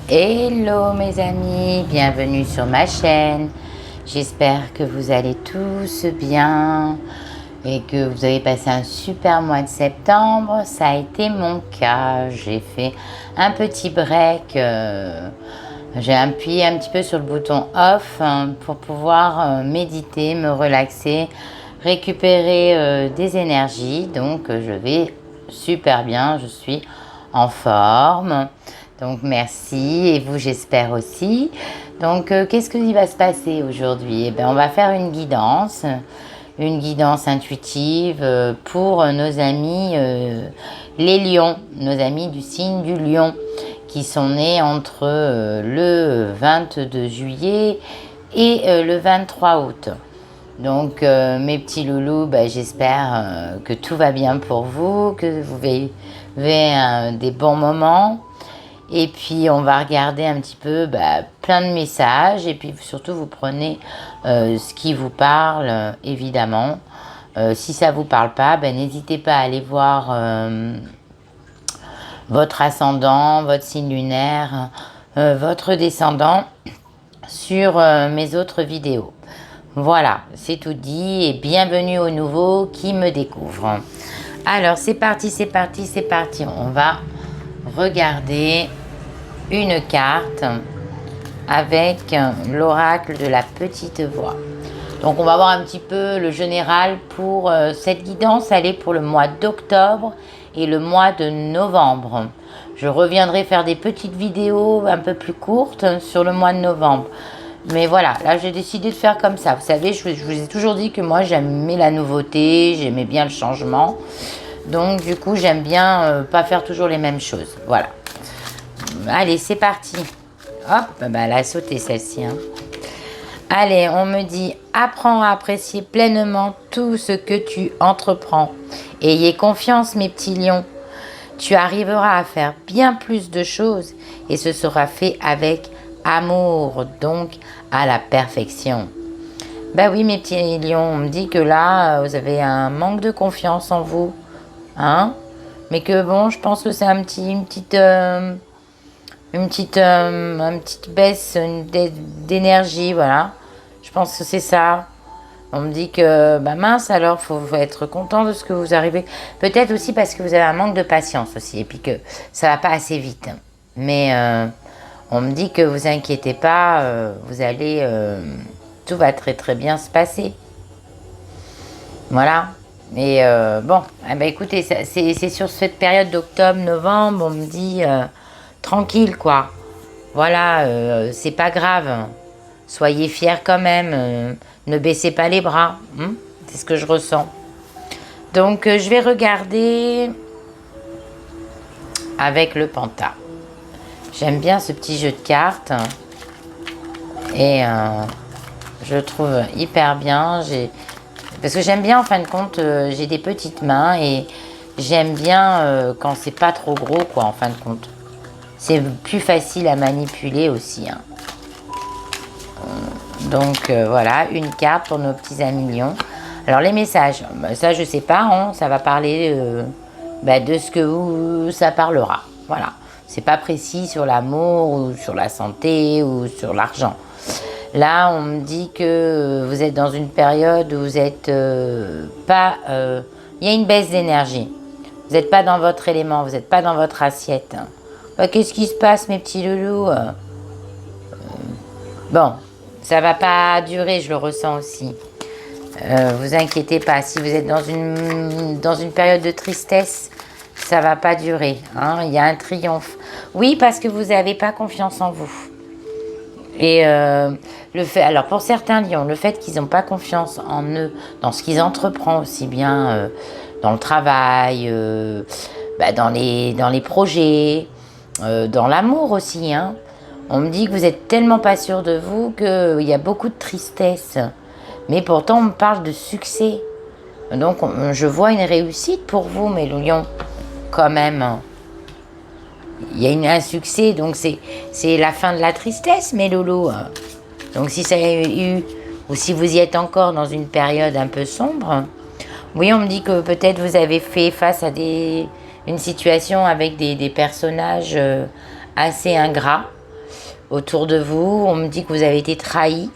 Hello mes amis, bienvenue sur ma chaîne. J'espère que vous allez tous bien et que vous avez passé un super mois de septembre. Ça a été mon cas. J'ai fait un petit break. J'ai appuyé un petit peu sur le bouton off pour pouvoir méditer, me relaxer, récupérer des énergies. Donc je vais super bien, je suis en forme. Donc merci, et vous j'espère aussi. Donc qu'est-ce qui va se passer aujourd'hui? On va faire une guidance intuitive pour nos amis les lions, nos amis du signe du lion, qui sont nés entre le 22 juillet et le 23 août. Donc mes petits loulous, j'espère que tout va bien pour vous, que vous vivez des bons moments. Et puis on va regarder un petit peu plein de messages, et puis surtout vous prenez ce qui vous parle, évidemment. Si ça vous parle pas, n'hésitez pas à aller voir votre ascendant, votre signe lunaire, votre descendant sur mes autres vidéos. Voilà, c'est tout dit, et bienvenue aux nouveaux qui me découvrent. Alors c'est parti, c'est parti, c'est parti. On va regarder une carte avec l'oracle de la petite voix. Donc on va voir un petit peu le général pour cette guidance. Elle est pour le mois d'octobre et le mois de novembre. Je reviendrai faire des petites vidéos un peu plus courtes sur le mois de novembre. Mais voilà, là j'ai décidé de faire comme ça. Vous savez, je vous ai toujours dit que moi j'aimais la nouveauté, j'aimais bien le changement. Donc du coup j'aime bien pas faire toujours les mêmes choses. Voilà. Allez, c'est parti. Hop, elle a sauté celle-ci. Allez, on me dit, apprends à apprécier pleinement tout ce que tu entreprends. Ayez confiance, mes petits lions. Tu arriveras à faire bien plus de choses et ce sera fait avec amour, donc à la perfection. Oui, mes petits lions, on me dit que là, vous avez un manque de confiance en vous. Mais que bon, je pense que c'est une petite baisse d'énergie, voilà. Je pense que c'est ça. On me dit que, mince, alors, faut être content de ce que vous arrivez. Peut-être aussi parce que vous avez un manque de patience aussi, et puis que ça va pas assez vite. Mais on me dit que vous inquiétez pas, vous allez, tout va très très bien se passer. Voilà. Et bon, écoutez, c'est sur cette période d'octobre-novembre, on me dit tranquille quoi. Voilà, c'est pas grave. Soyez fiers quand même. Ne baissez pas les bras. C'est ce que je ressens. Donc, je vais regarder avec le penta. J'aime bien ce petit jeu de cartes. Et je le trouve hyper bien. Parce que j'aime bien, en fin de compte, j'ai des petites mains. Et j'aime bien quand c'est pas trop gros, quoi, en fin de compte. C'est plus facile à manipuler aussi. Donc voilà, une carte pour nos petits amis lions. Alors les messages, ça je sais pas, ça va parler de ce que ça parlera. Voilà, c'est pas précis sur l'amour ou sur la santé ou sur l'argent. Là, on me dit que vous êtes dans une période où vous êtes pas... Il y a une baisse d'énergie. Vous n'êtes pas dans votre élément, vous n'êtes pas dans votre assiette. Qu'est-ce qui se passe, mes petits loulous? Bon, ça va pas durer, je le ressens aussi. Vous inquiétez pas, si vous êtes dans une période de tristesse, ça va pas durer. Il y a un triomphe. Oui, parce que vous n'avez pas confiance en vous. Et alors pour certains lions, le fait qu'ils n'ont pas confiance en eux, dans ce qu'ils entreprennent, aussi bien dans le travail, dans les projets, dans l'amour aussi. On me dit que vous êtes tellement pas sûr de vous qu'il y a beaucoup de tristesse. Mais pourtant, on me parle de succès. Donc, je vois une réussite pour vous, mes lions, quand même. Il y a un succès, donc c'est la fin de la tristesse, mes loulous. Donc, si ça a eu, ou si vous y êtes encore dans une période un peu sombre, oui, on me dit que peut-être vous avez fait face à une situation avec des personnages assez ingrats. autour de vous. On me dit que vous avez été trahi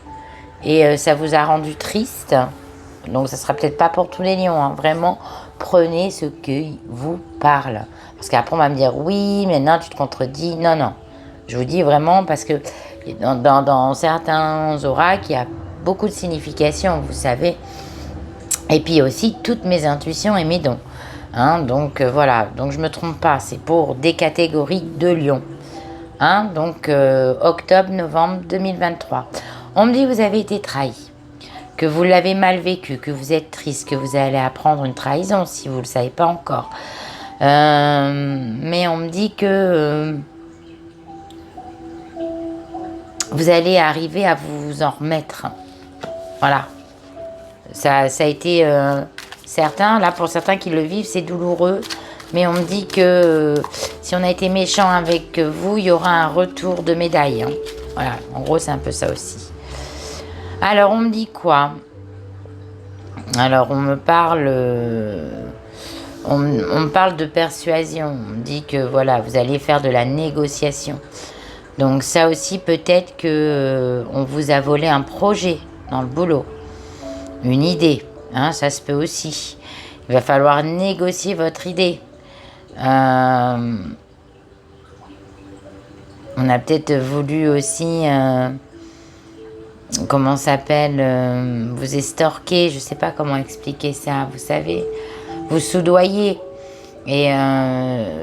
et ça vous a rendu triste. Donc ça sera peut-être pas pour tous les lions, hein. Vraiment, prenez ce qui vous parle. Parce qu'après on va me dire oui, mais non, tu te contredis. Non, non. Je vous dis vraiment parce que dans certains oracles, il y a beaucoup de significations, vous savez. Et puis aussi toutes mes intuitions et mes dons. Hein, donc voilà, donc je me trompe pas, c'est pour des catégories de lions. Hein, donc octobre-novembre 2023. On me dit que vous avez été trahi, que vous l'avez mal vécu, que vous êtes triste, que vous allez apprendre une trahison si vous ne le savez pas encore. Mais on me dit que vous allez arriver à vous en remettre. Voilà. Ça a été certains, là pour certains qui le vivent, c'est douloureux. Mais on me dit que si on a été méchant avec vous, il y aura un retour de médaille. Hein. Voilà, en gros c'est un peu ça aussi. Alors on me dit quoi? Alors on me parle de persuasion. On me dit que voilà, vous allez faire de la négociation. Donc ça aussi peut-être que on vous a volé un projet dans le boulot, une idée, hein, ça se peut aussi. Il va falloir négocier votre idée. On a peut-être voulu aussi, comment ça s'appelle, vous estorquer, je ne sais pas comment expliquer ça, vous savez, vous soudoyer. Et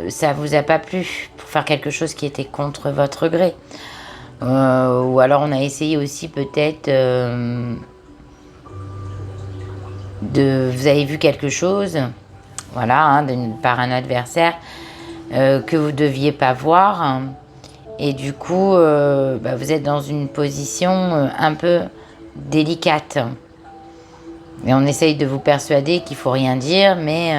ça vous a pas plu pour faire quelque chose qui était contre votre gré. Ou alors on a essayé aussi peut-être vous avez vu quelque chose, voilà, hein, par un adversaire que vous deviez pas voir. Hein, et du coup, vous êtes dans une position un peu délicate. Et on essaye de vous persuader qu'il faut rien dire, mais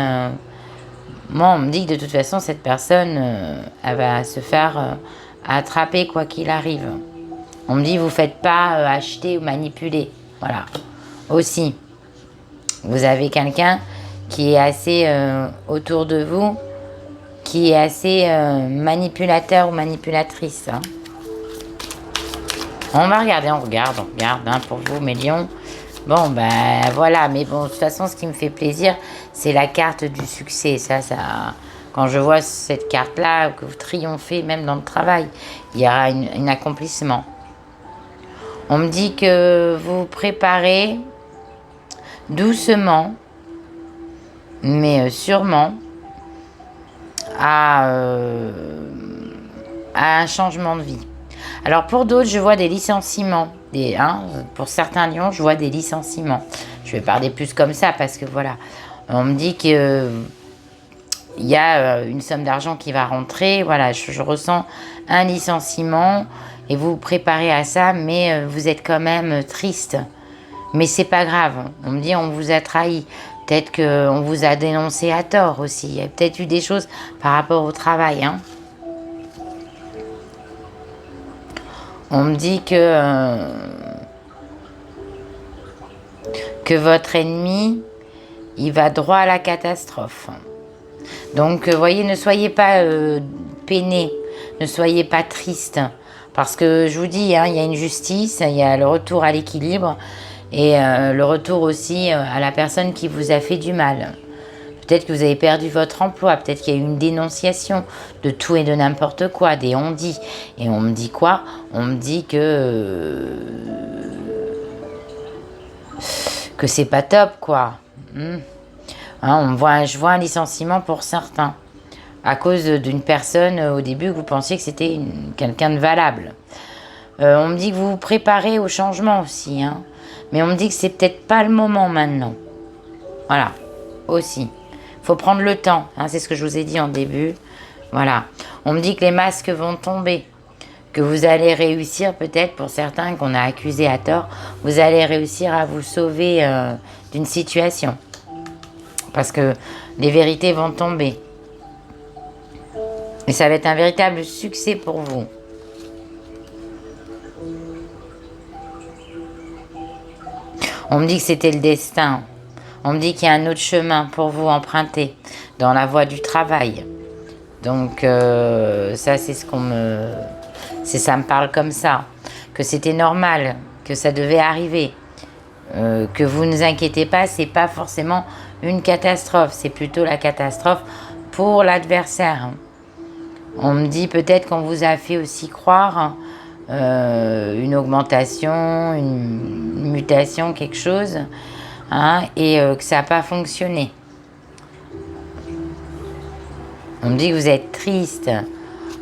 moi, on me dit que de toute façon, cette personne, elle va se faire attraper quoi qu'il arrive. On me dit, vous ne faites pas acheter ou manipuler. Voilà. Aussi, vous avez quelqu'un qui est assez autour de vous, qui est assez manipulateur ou manipulatrice. Hein. On va regarder, on regarde hein, pour vous, mes lions. Bon, voilà, mais bon, de toute façon, ce qui me fait plaisir, c'est la carte du succès. Ça, quand je vois cette carte-là, que vous triomphez, même dans le travail, il y aura un accomplissement. On me dit que vous vous préparez doucement, mais sûrement, à un changement de vie. Alors pour d'autres, je vois des licenciements. Pour certains lions, je vois des licenciements. Je vais parler plus comme ça parce que voilà, on me dit que il y a une somme d'argent qui va rentrer. Voilà, je ressens un licenciement et vous vous préparez à ça, mais vous êtes quand même triste. Mais c'est pas grave. On me dit on vous a trahi. Peut-être qu'on vous a dénoncé à tort aussi. Il y a peut-être eu des choses par rapport au travail. Hein. On me dit que votre ennemi, il va droit à la catastrophe. Donc, voyez, ne soyez pas peiné, ne soyez pas triste. Parce que, je vous dis, hein, il y a une justice, il y a le retour à l'équilibre et le retour aussi à la personne qui vous a fait du mal. Peut-être que vous avez perdu votre emploi, peut-être qu'il y a eu une dénonciation de tout et de n'importe quoi, des on-dit. Et on me dit quoi? On me dit que c'est pas top, quoi. Hein, je vois un licenciement pour certains. À cause d'une personne, au début, que vous pensiez que c'était quelqu'un de valable. On me dit que vous vous préparez au changement aussi. Hein. Mais on me dit que c'est peut-être pas le moment maintenant. Voilà, aussi. Faut prendre le temps, hein, c'est ce que je vous ai dit en début. Voilà. On me dit que les masques vont tomber, que vous allez réussir peut-être pour certains qu'on a accusés à tort, vous allez réussir à vous sauver d'une situation. Parce que les vérités vont tomber. Et ça va être un véritable succès pour vous. On me dit que c'était le destin. On me dit qu'il y a un autre chemin pour vous emprunter dans la voie du travail. Donc ça, c'est ce qu'on me Ça me parle comme ça, que c'était normal, que ça devait arriver, que vous ne vous inquiétez pas, c'est pas forcément une catastrophe, c'est plutôt la catastrophe pour l'adversaire. On me dit peut-être qu'on vous a fait aussi croire une augmentation, une mutation, quelque chose, hein, et que ça n'a pas fonctionné. On me dit que vous êtes triste.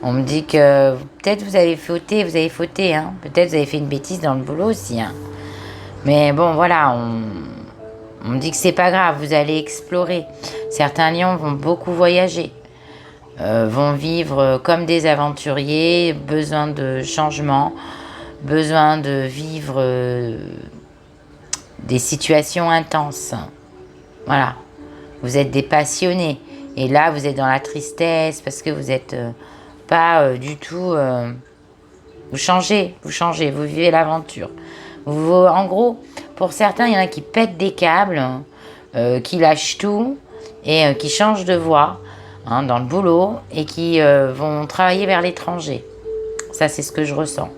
On me dit que peut-être vous avez fauté, hein. Peut-être vous avez fait une bêtise dans le boulot aussi, hein. Mais bon, voilà, on me dit que c'est pas grave, vous allez explorer. Certains lions vont beaucoup voyager, vont vivre comme des aventuriers, besoin de changement, besoin de vivre des situations intenses. Voilà, vous êtes des passionnés. Et là, vous êtes dans la tristesse parce que vous n'êtes pas du tout... vous changez, vous vivez l'aventure. En gros, pour certains, il y en a qui pètent des câbles, qui lâchent tout et qui changent de voie, hein, dans le boulot et qui vont travailler vers l'étranger. Ça, c'est ce que je ressens.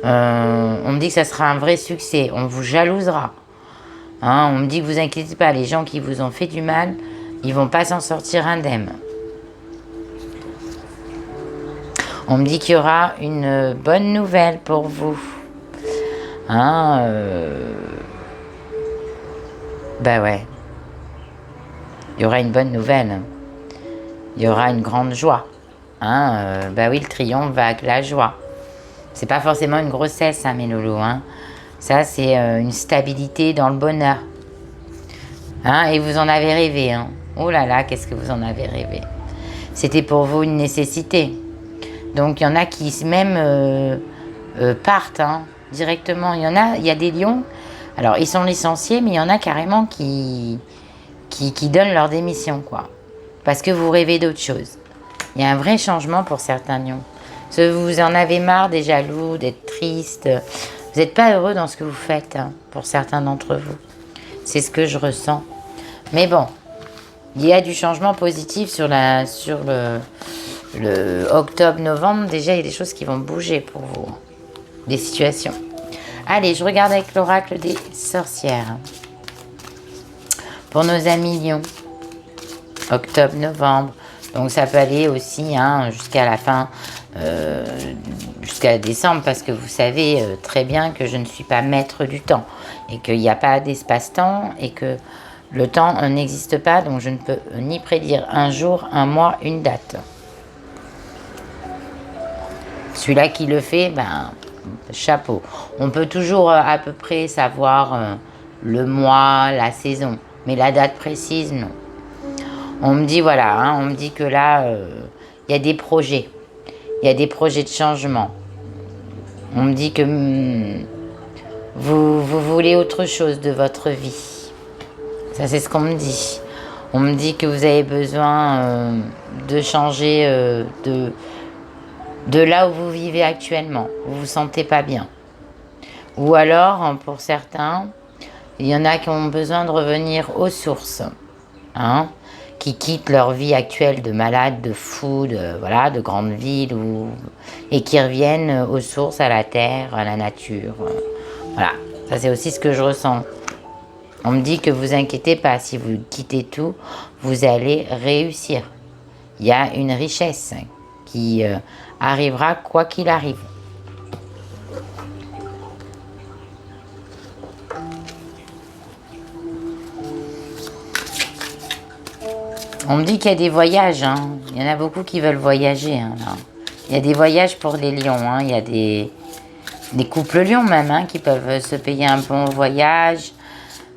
On me dit que ça sera un vrai succès. On vous jalousera. Hein, on me dit que vous inquiétez pas, les gens qui vous ont fait du mal, ils vont pas s'en sortir indemnes. On me dit qu'il y aura une bonne nouvelle pour vous. Hein, bah ouais. Il y aura une bonne nouvelle. Il y aura une grande joie. Hein, bah oui, le triomphe va avec la joie. C'est pas forcément une grossesse, hein, mes loulous. Hein. Ça, c'est une stabilité dans le bonheur. Hein, et vous en avez rêvé. Hein. Oh là là, qu'est-ce que vous en avez rêvé. C'était pour vous une nécessité. Donc, il y en a qui même partent, hein, directement. Il y a des lions. Alors, ils sont licenciés, mais il y en a carrément qui donnent leur démission, quoi. Parce que vous rêvez d'autre chose. Il y a un vrai changement pour certains lions. Parce que vous en avez marre d'être jaloux, d'être triste. Vous n'êtes pas heureux dans ce que vous faites, hein, pour certains d'entre vous. C'est ce que je ressens. Mais bon, il y a du changement positif sur le octobre-novembre. Déjà, il y a des choses qui vont bouger pour vous. Des situations. Allez, je regarde avec l'oracle des sorcières. Pour nos amis lions. Octobre-novembre. Donc ça peut aller aussi, hein, jusqu'à la fin, jusqu'à décembre, parce que vous savez très bien que je ne suis pas maître du temps et qu'il n'y a pas d'espace-temps et que le temps n'existe pas, donc je ne peux ni prédire un jour, un mois, une date. Celui-là qui le fait, ben, chapeau. On peut toujours à peu près savoir le mois, la saison, mais la date précise, non. On me dit, voilà, hein, on me dit que là, il y a des projets. Il y a des projets de changement. On me dit que vous voulez autre chose de votre vie. Ça, c'est ce qu'on me dit. On me dit que vous avez besoin de changer de là où vous vivez actuellement. Vous vous sentez pas bien. Ou alors, pour certains, il y en a qui ont besoin de revenir aux sources. Hein, qui quittent leur vie actuelle de malade, de fou, de grande ville, et qui reviennent aux sources, à la terre, à la nature. Voilà, ça c'est aussi ce que je ressens. On me dit que vous inquiétez pas, si vous quittez tout, vous allez réussir. Il y a une richesse qui arrivera quoi qu'il arrive. On me dit qu'il y a des voyages, hein. Il y en a beaucoup qui veulent voyager. Hein, là. Il y a des voyages pour les lions. Hein. Il y a des couples lions même, hein, qui peuvent se payer un bon voyage.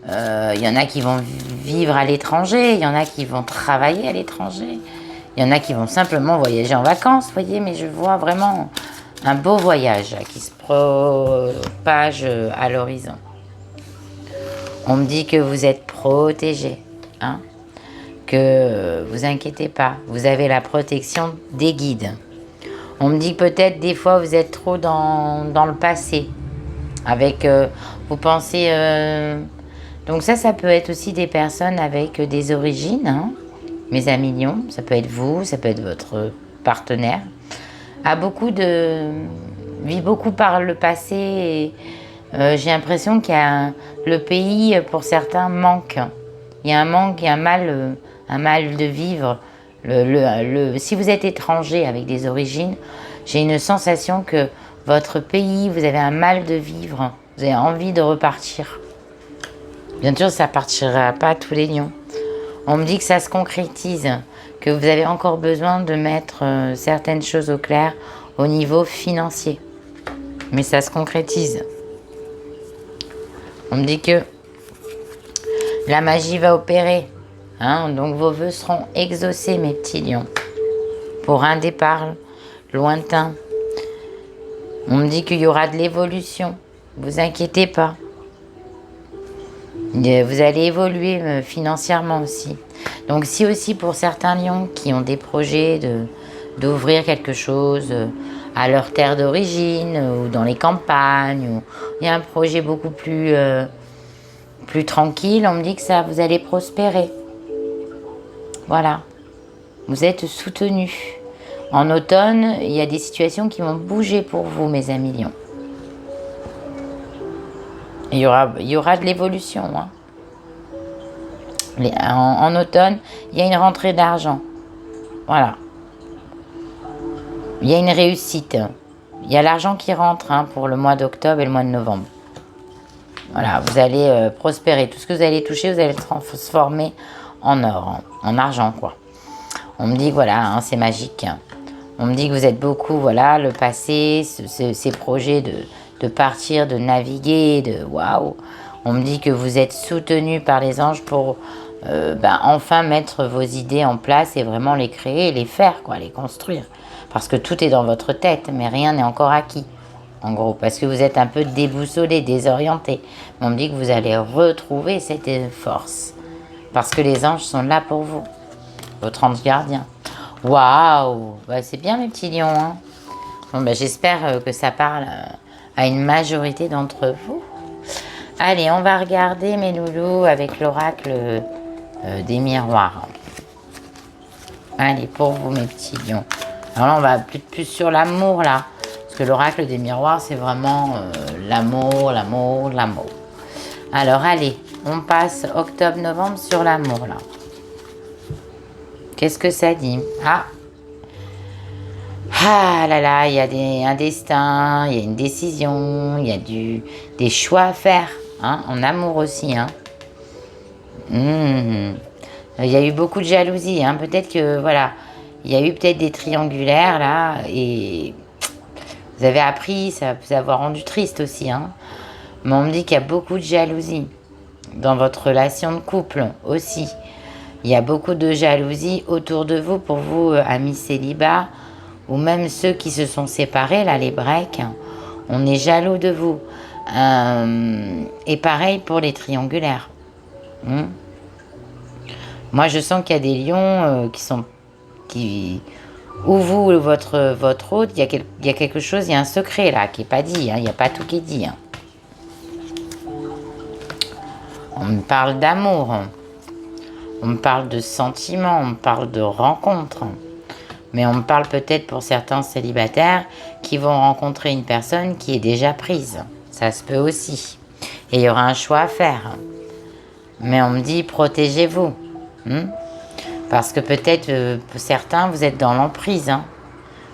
Il y en a qui vont vivre à l'étranger. Il y en a qui vont travailler à l'étranger. Il y en a qui vont simplement voyager en vacances, vous voyez. Mais je vois vraiment un beau voyage qui se propage à l'horizon. On me dit que vous êtes protégés, hein. Que vous inquiétez pas, vous avez la protection des guides. On me dit que peut-être des fois vous êtes trop dans le passé, avec vous pensez donc ça peut être aussi des personnes avec des origines, hein, mes amis lions, ça peut être vous, ça peut être votre partenaire, a vit beaucoup par le passé. Et, j'ai l'impression qu'il y a le pays, pour certains, manque. Il y a un manque, il y a un mal de vivre. Si vous êtes étranger avec des origines, j'ai une sensation que votre pays, vous avez un mal de vivre. Vous avez envie de repartir. Bien sûr, ça ne partira pas à tous les lions. On me dit que ça se concrétise, que vous avez encore besoin de mettre certaines choses au clair au niveau financier. Mais ça se concrétise. On me dit que la magie va opérer. Hein, donc vos vœux seront exaucés, mes petits lions. Pour un départ lointain. On me dit qu'il y aura de l'évolution. Vous inquiétez pas. Vous allez évoluer financièrement aussi. Donc si aussi pour certains lions qui ont des projets d'ouvrir quelque chose à leur terre d'origine ou dans les campagnes, ou il y a un projet beaucoup plus tranquille, on me dit que ça, vous allez prospérer. Voilà. Vous êtes soutenus. En automne, il y a des situations qui vont bouger pour vous, mes amis lions. Il y aura de l'évolution. Hein. En automne, il y a une rentrée d'argent. Voilà. Il y a une réussite. Il y a l'argent qui rentre pour le mois d'octobre et le mois de novembre. Voilà, vous allez prospérer. Tout ce que vous allez toucher, vous allez le transformer en or, en argent, quoi. On me dit que voilà, c'est magique. On me dit que vous êtes beaucoup, voilà, le passé, ces projets de partir, de naviguer, de waouh. On me dit que vous êtes soutenu par les anges pour enfin mettre vos idées en place et vraiment les créer, les faire, quoi, les construire. Parce que tout est dans votre tête, mais rien n'est encore acquis, en gros. Parce que vous êtes un peu déboussolé, désorienté. On me dit que vous allez retrouver cette force. Parce que les anges sont là pour vous, votre ange gardien. Waouh, c'est bien mes petits lions. Hein. Bon, j'espère que ça parle à une majorité d'entre vous. Allez, on va regarder mes loulous avec l'oracle des miroirs. Allez, pour vous mes petits lions. Alors là, on va plus sur l'amour là. Parce que l'oracle des miroirs, c'est vraiment l'amour, l'amour, l'amour. Alors allez, on passe octobre-novembre sur l'amour là. Qu'est-ce que ça dit? Ah là là, il y a un destin, il y a une décision, il y a des choix à faire, hein, en amour aussi. Hein. Il y a eu beaucoup de jalousie, hein. Peut-être que, voilà, il y a eu peut-être des triangulaires là, et vous avez appris, ça peut vous avoir rendu triste aussi. Hein. Mais on me dit qu'il y a beaucoup de jalousie dans votre relation de couple aussi. Il y a beaucoup de jalousie autour de vous, pour vous, amis célibats, ou même ceux qui se sont séparés, là, les breaks. On est jaloux de vous. Et pareil pour les triangulaires. Moi, je sens qu'il y a des lions ou vous, ou votre hôte, il y a quelque chose, il y a un secret là, qui n'est pas dit. Hein, il n'y a pas tout qui est dit. Hein. On me parle d'amour. On me parle de sentiments, on me parle de rencontres. Mais on me parle peut-être pour certains célibataires qui vont rencontrer une personne qui est déjà prise. Ça se peut aussi. Et il y aura un choix à faire. Mais on me dit, protégez-vous. Parce que peut-être, pour certains, vous êtes dans l'emprise. Hein.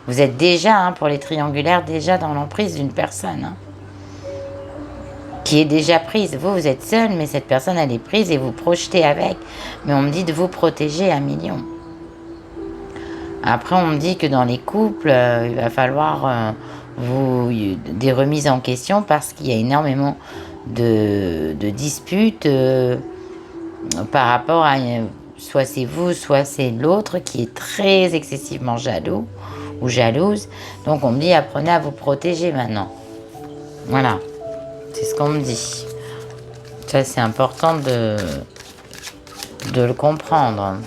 Vous êtes déjà, pour les triangulaires, déjà dans l'emprise d'une personne. Hein. Qui est déjà prise. Vous êtes seul, mais cette personne, elle est prise et vous projetez avec. Mais on me dit de vous protéger à millions. Après, on me dit que dans les couples, il va falloir des remises en question parce qu'il y a énormément de disputes par rapport à soit c'est vous, soit c'est l'autre qui est très excessivement jaloux ou jalouse. Donc, on me dit apprenez à vous protéger maintenant. Voilà. C'est ce qu'on me dit. Ça, c'est important de le comprendre.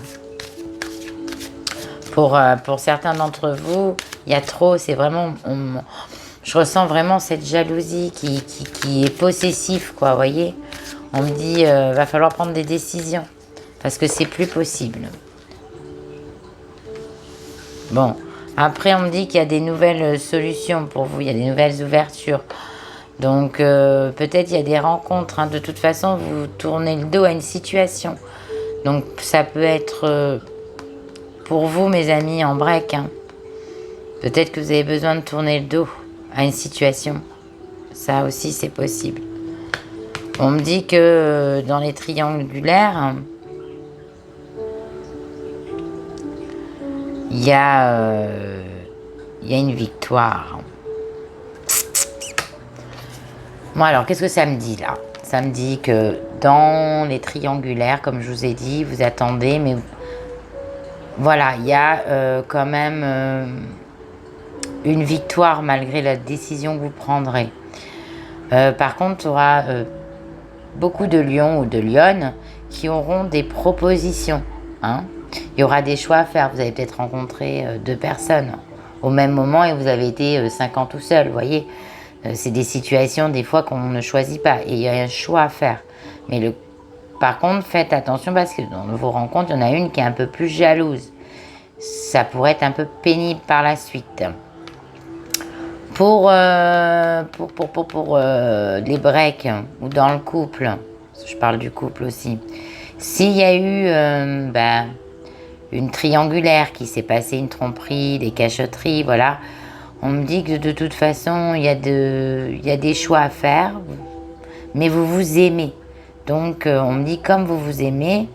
Pour certains d'entre vous, il y a trop, c'est vraiment... je ressens vraiment cette jalousie qui est possessive, quoi, vous voyez. On me dit, va falloir prendre des décisions, parce que c'est plus possible. Bon, Après, on me dit qu'il y a des nouvelles solutions pour vous, il y a des nouvelles ouvertures. Donc, peut-être il y a des rencontres. Hein. De toute façon, vous tournez le dos à une situation. Donc, ça peut être pour vous, mes amis, en break. Hein. Peut-être que vous avez besoin de tourner le dos à une situation. Ça aussi, c'est possible. On me dit que dans les triangulaires, il y a une victoire. Bon, alors, qu'est-ce que ça me dit là? Ça me dit que dans les triangulaires, comme je vous ai dit, vous attendez, mais voilà, il y a quand même une victoire malgré la décision que vous prendrez. Par contre, il y aura beaucoup de lions ou de lionnes qui auront des propositions. Hein. Il y aura des choix à faire. Vous avez peut-être rencontré 2 personnes au même moment et vous avez été 5 ans tout seul, vous voyez. C'est des situations des fois qu'on ne choisit pas et il y a un choix à faire. Mais par contre, faites attention parce que dans vos rencontres, il y en a une qui est un peu plus jalouse. Ça pourrait être un peu pénible par la suite. Pour les breaks ou dans le couple, je parle du couple aussi, s'il y a eu une triangulaire qui s'est passée, une tromperie, des cachotteries, voilà, on me dit que de toute façon, il y a des choix à faire, mais vous vous aimez. Donc, on me dit comme vous vous aimez,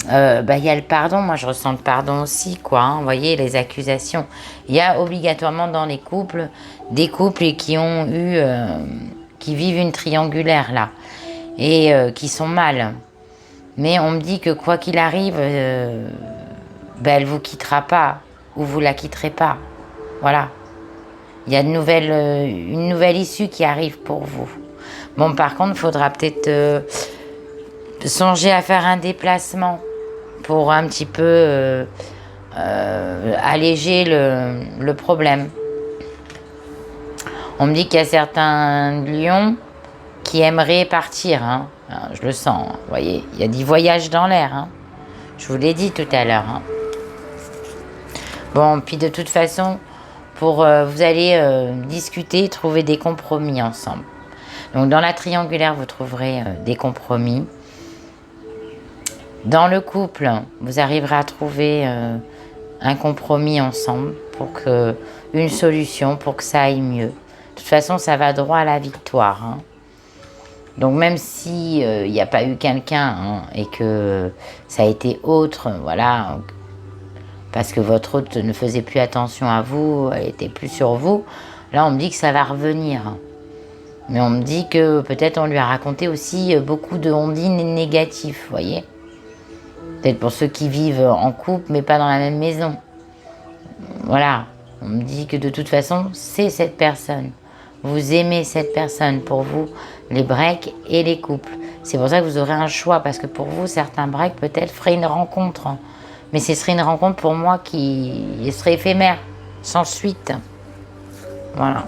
il y a le pardon. Moi, je ressens le pardon aussi, quoi. Hein, vous voyez, les accusations. Il y a obligatoirement dans les couples, des couples qui ont eu, qui vivent une triangulaire, là, et qui sont mal. Mais on me dit que quoi qu'il arrive, elle vous quittera pas, ou vous la quitterez pas. Voilà. Il y a une nouvelle issue qui arrive pour vous. Bon, par contre, il faudra peut-être songer à faire un déplacement pour un petit peu alléger le problème. On me dit qu'il y a certains lions qui aimeraient partir. Hein. Alors, je le sens, vous voyez. Il y a des voyages dans l'air. Hein. Je vous l'ai dit tout à l'heure. Hein. Bon, puis de toute façon, vous allez discuter, trouver des compromis ensemble. Donc dans la triangulaire, vous trouverez des compromis. Dans le couple, vous arriverez à trouver un compromis ensemble pour une solution pour que ça aille mieux. De toute façon, ça va droit à la victoire. Hein. Donc même si il n'y a pas eu quelqu'un hein, et que ça a été autre, voilà, parce que votre autre ne faisait plus attention à vous, elle était plus sur vous, là on me dit que ça va revenir. Mais on me dit que peut-être on lui a raconté aussi beaucoup de ondines négatives, vous voyez. Peut-être pour ceux qui vivent en couple, mais pas dans la même maison. Voilà, on me dit que de toute façon, c'est cette personne. Vous aimez cette personne pour vous, les breaks et les couples. C'est pour ça que vous aurez un choix, parce que pour vous, certains breaks peut-être feraient une rencontre. Mais ce serait une rencontre pour moi qui serait éphémère, sans suite. Voilà,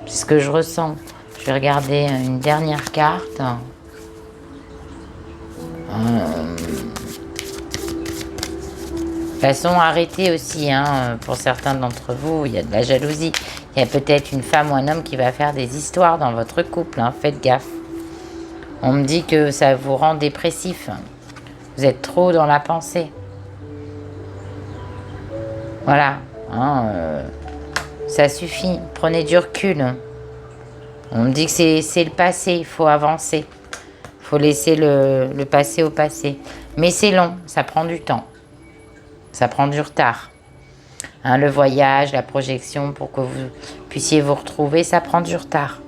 c'est ce que je ressens. Je vais regarder une dernière carte. De toute façon, arrêtez aussi, hein, pour certains d'entre vous, il y a de la jalousie. Il y a peut-être une femme ou un homme qui va faire des histoires dans votre couple, hein, faites gaffe. On me dit que ça vous rend dépressif. Vous êtes trop dans la pensée. Voilà, hein, ça suffit, prenez du recul. On me dit que c'est le passé, il faut avancer. Il faut laisser le passé au passé. Mais c'est long, ça prend du temps. Ça prend du retard. Hein, le voyage, la projection, pour que vous puissiez vous retrouver, ça prend du retard.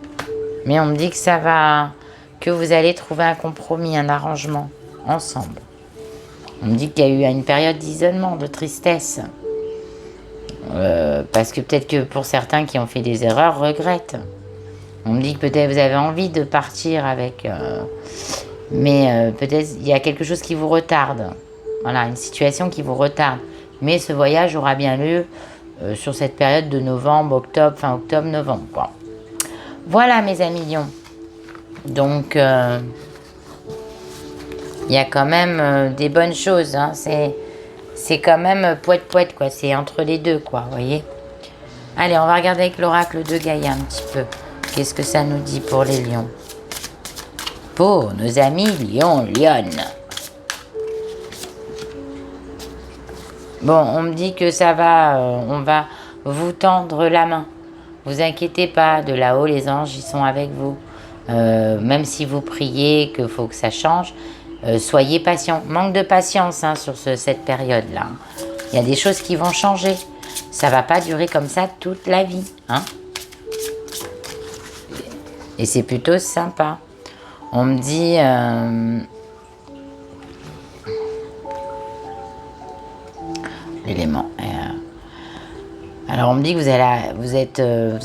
Mais on me dit que vous allez trouver un compromis, un arrangement, ensemble. On me dit qu'il y a eu une période d'isolement, de tristesse. Parce que peut-être que pour certains qui ont fait des erreurs, regrettent. On me dit que peut-être vous avez envie de partir avec... mais peut-être il y a quelque chose qui vous retarde. Voilà, une situation qui vous retarde. Mais ce voyage aura bien lieu sur cette période de novembre, octobre, fin octobre, novembre, quoi. Voilà, mes amis lions. Donc, il y a quand même des bonnes choses. Hein. c'est quand même poète-poète, quoi. C'est entre les deux, quoi, vous voyez. Allez, on va regarder avec l'oracle de Gaïa un petit peu. Qu'est-ce que ça nous dit pour les lions? Pour nos amis lions, lionnes. Bon, on me dit que ça va, on va vous tendre la main. Vous inquiétez pas, de là-haut, les anges, ils sont avec vous. Même si vous priez qu'il faut que ça change, soyez patient. Manque de patience hein, sur cette période-là. Il y a des choses qui vont changer. Ça va pas durer comme ça toute la vie. Hein. Et c'est plutôt sympa. On me dit... l'élément. Alors on me dit que vous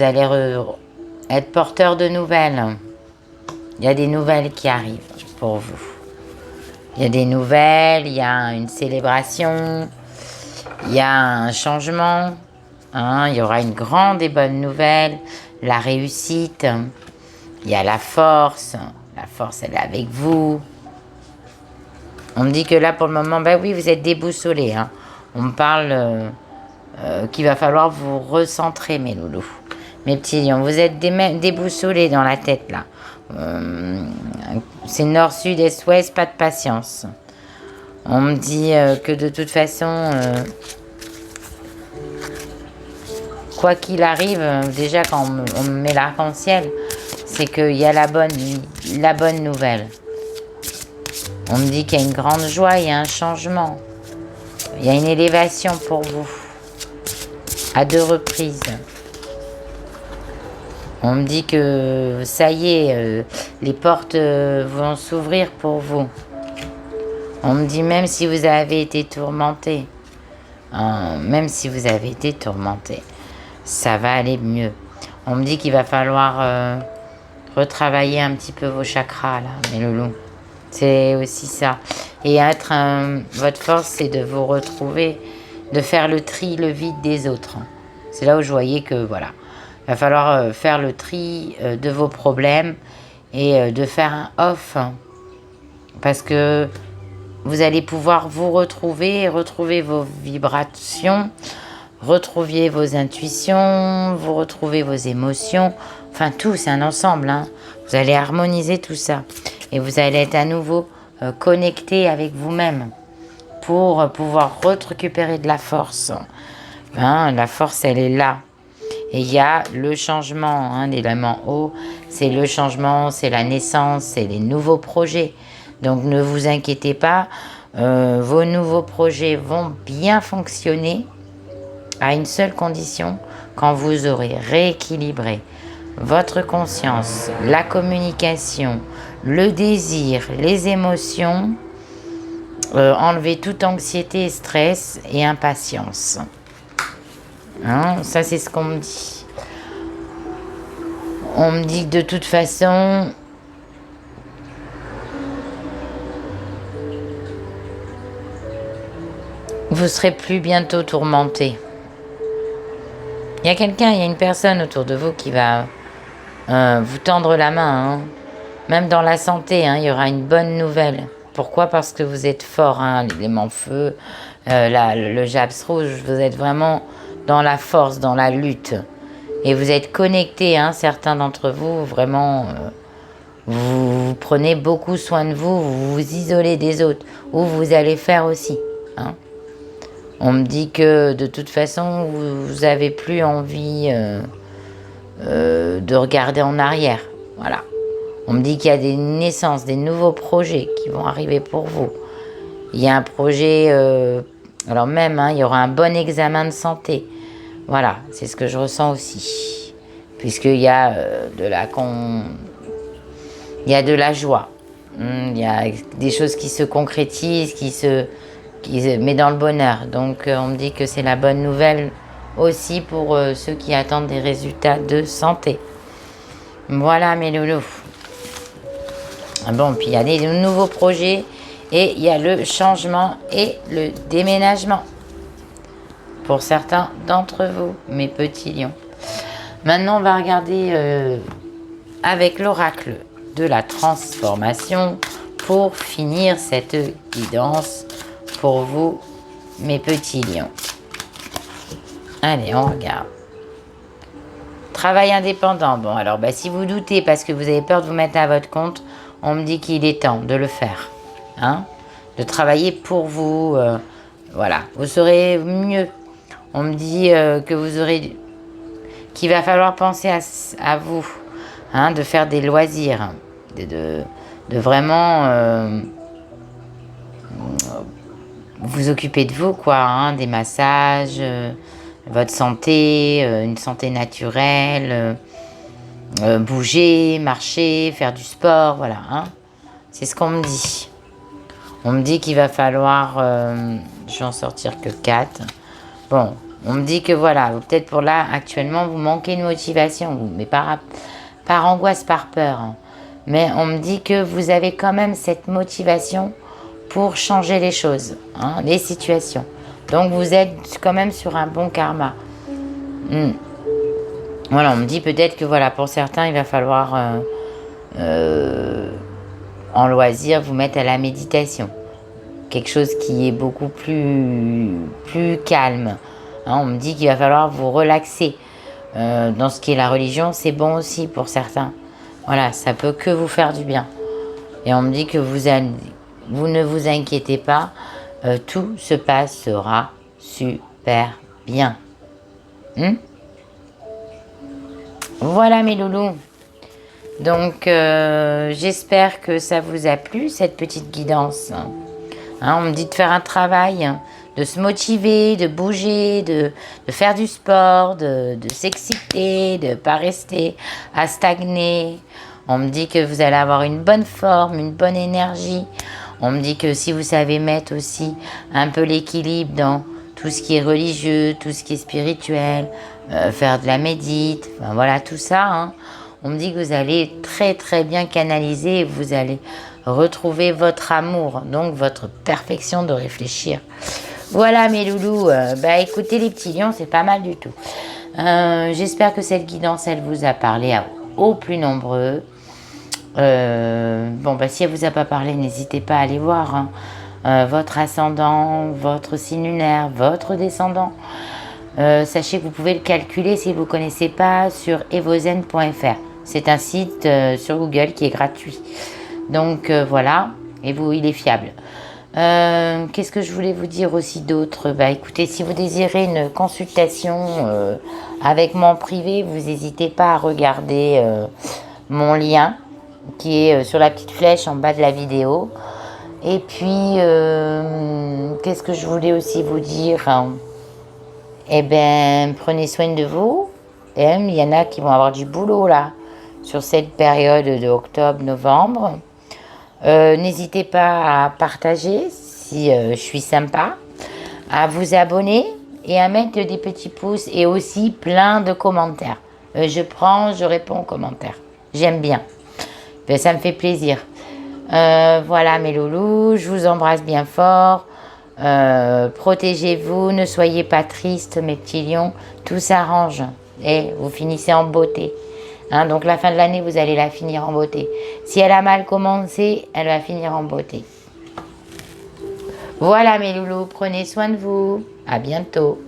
allez être porteur de nouvelles. Il y a des nouvelles qui arrivent pour vous. Il y a des nouvelles, il y a une célébration, il y a un changement. Hein, il y aura une grande et bonne nouvelle, la réussite. Il y a la force elle est avec vous. On me dit que là pour le moment, ben oui, vous êtes déboussolés. Hein. On me parle qu'il va falloir vous recentrer, mes loulous. Mes petits lions, vous êtes déboussolés dans la tête, là. C'est nord, sud, est, ouest, pas de patience. On me dit que de toute façon, quoi qu'il arrive, déjà quand on me met l'arc-en-ciel, c'est qu'il y a la bonne nouvelle. On me dit qu'il y a une grande joie, il y a un changement. Il y a une élévation pour vous, à 2 reprises. On me dit que ça y est, les portes vont s'ouvrir pour vous. On me dit même si vous avez été tourmenté, ça va aller mieux. On me dit qu'il va falloir retravailler un petit peu vos chakras, là, mes loulous. C'est aussi ça. Et votre force, c'est de vous retrouver, de faire le tri, le vide des autres. C'est là où je voyais que, voilà, il va falloir faire le tri de vos problèmes et de faire un off. Parce que vous allez pouvoir vous retrouver vos vibrations, retrouver vos intuitions, vous retrouver vos émotions. Enfin, tout, c'est un ensemble. Hein. Vous allez harmoniser tout ça. Et vous allez être à nouveau connecté avec vous-même pour pouvoir récupérer de la force. Hein, la force, elle est là. Et il y a le changement, hein, l'élément eau, c'est le changement, c'est la naissance, c'est les nouveaux projets. Donc ne vous inquiétez pas, vos nouveaux projets vont bien fonctionner à une seule condition, quand vous aurez rééquilibré votre conscience, la communication, le désir, les émotions, enlever toute anxiété, stress et impatience. Hein, ça, c'est ce qu'on me dit. On me dit que de toute façon, vous serez plus bientôt tourmenté. Il y a une personne autour de vous qui va vous tendre la main. Hein. Même dans la santé, hein, il y aura une bonne nouvelle. Pourquoi? Parce que vous êtes fort, hein, l'élément feu, le Japs rouge, vous êtes vraiment dans la force, dans la lutte. Et vous êtes connectés, hein, certains d'entre vous, vraiment, vous prenez beaucoup soin de vous, vous vous isolez des autres, ou vous allez faire aussi. Hein. On me dit que de toute façon, vous n'avez plus envie de regarder en arrière. Voilà. On me dit qu'il y a des naissances, des nouveaux projets qui vont arriver pour vous. Il y a un projet, alors même, hein, il y aura un bon examen de santé. Voilà, c'est ce que je ressens aussi. Puisqu'il y a de la joie. Il y a des choses qui se concrétisent, mais dans le bonheur. Donc on me dit que c'est la bonne nouvelle aussi pour ceux qui attendent des résultats de santé. Voilà mes loulous. Bon, puis il y a des nouveaux projets et il y a le changement et le déménagement. Pour certains d'entre vous, mes petits lions. Maintenant, on va regarder avec l'oracle de la transformation pour finir cette guidance pour vous, mes petits lions. Allez, on regarde. Travail indépendant. Bon, alors, si vous doutez parce que vous avez peur de vous mettre à votre compte, on me dit qu'il est temps de le faire. Hein, de travailler pour vous. Voilà, vous serez mieux. On me dit que vous aurez... qu'il va falloir penser à vous. Hein, de faire des loisirs. De vraiment... vous occuper de vous, quoi. Hein, des massages... votre santé, une santé naturelle, bouger, marcher, faire du sport, voilà. Hein. C'est ce qu'on me dit. On me dit qu'il va falloir... je vais en sortir que 4. Bon, on me dit que voilà, peut-être pour là, actuellement, vous manquez de motivation, mais par angoisse, par peur. Hein. Mais on me dit que vous avez quand même cette motivation pour changer les choses, hein, les situations. Donc vous êtes quand même sur un bon karma. Voilà, on me dit peut-être que voilà, pour certains, il va falloir en loisir vous mettre à la méditation. Quelque chose qui est beaucoup plus calme. Hein, on me dit qu'il va falloir vous relaxer. Dans ce qui est la religion, c'est bon aussi pour certains. Voilà, ça peut que vous faire du bien. Et on me dit que vous ne vous inquiétez pas, tout se passera super bien. Voilà mes loulous. Donc j'espère que ça vous a plu cette petite guidance. Hein, on me dit de faire un travail, de se motiver, de bouger, de faire du sport, de s'exciter, de ne pas rester à stagner. On me dit que vous allez avoir une bonne forme, une bonne énergie. On me dit que si vous savez mettre aussi un peu l'équilibre dans tout ce qui est religieux, tout ce qui est spirituel, faire de la médite, enfin, voilà tout ça. Hein. On me dit que vous allez très très bien canaliser et vous allez retrouver votre amour, donc votre perfection de réfléchir. Voilà mes loulous, écoutez les petits lions, c'est pas mal du tout. J'espère que cette guidance, elle vous a parlé aux plus nombreux. Si elle vous a pas parlé, n'hésitez pas à aller voir hein, votre ascendant, votre signe lunaire, votre descendant. Sachez que vous pouvez le calculer si vous ne connaissez pas sur evozen.fr. C'est un site sur Google qui est gratuit. Donc voilà, et il est fiable. Qu'est-ce que je voulais vous dire aussi d'autre? Écoutez, si vous désirez une consultation avec moi en privé, vous n'hésitez pas à regarder mon lien qui est sur la petite flèche en bas de la vidéo. Et puis, qu'est-ce que je voulais aussi vous dire? Prenez soin de vous. Il y en a qui vont avoir du boulot là, sur cette période de octobre-novembre. N'hésitez pas à partager si je suis sympa, à vous abonner et à mettre des petits pouces et aussi plein de commentaires. Je réponds aux commentaires. J'aime bien. Ça me fait plaisir. Voilà mes loulous, je vous embrasse bien fort. Protégez-vous, ne soyez pas tristes mes petits lions. Tout s'arrange et vous finissez en beauté. Hein, donc la fin de l'année, vous allez la finir en beauté. Si elle a mal commencé, elle va finir en beauté. Voilà mes loulous, prenez soin de vous. À bientôt.